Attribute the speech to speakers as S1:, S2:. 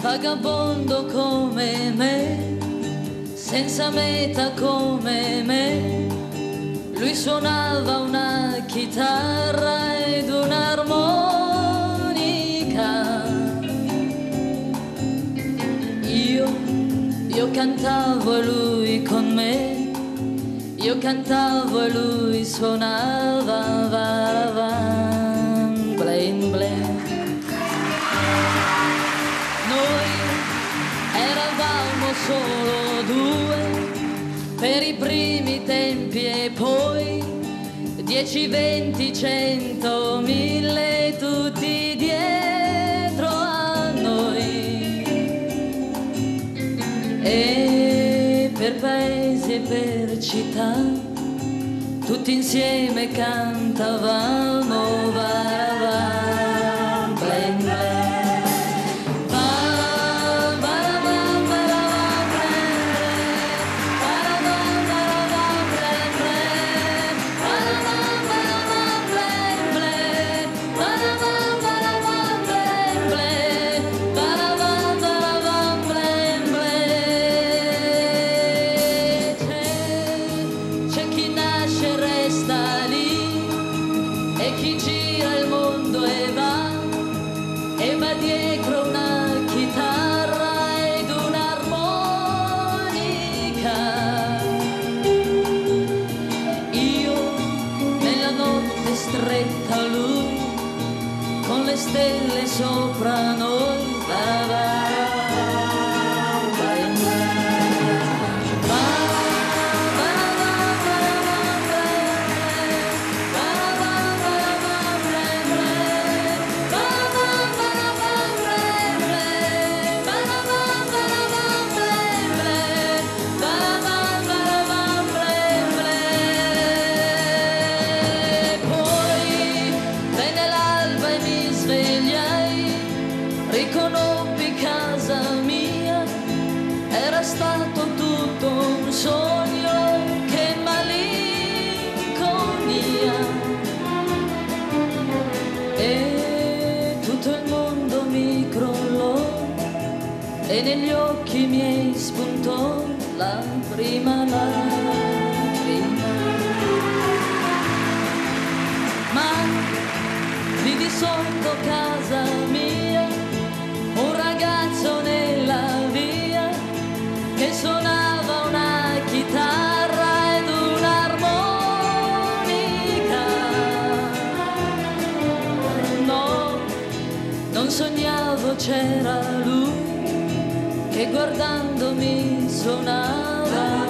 S1: vagabondo come me, senza meta come me. Lui suonava una chitarra ed un'armonica. Io cantavo e lui con me, io cantavo e lui suonava, va, va, blin, blin. Noi eravamo solo due per i primi tempi e poi 10, 20, 100, 1000 tutti dietro a noi. E per paesi e per città tutti insieme cantavamo, va, va, blin, blin. E chi gira il mondo e va dietro una chitarra ed un'armonica. Io nella notte stretta a lui, con le stelle sopra noi, va, va. Riconobbi casa mia, era stato tutto un sogno, che malinconia. E tutto il mondo mi crollò e negli occhi miei spuntò la prima lacrima. Ma lì di sotto casa mia un ragazzo nella via che suonava una chitarra ed un'armonica. No, non sognavo, c'era lui che guardandomi suonava.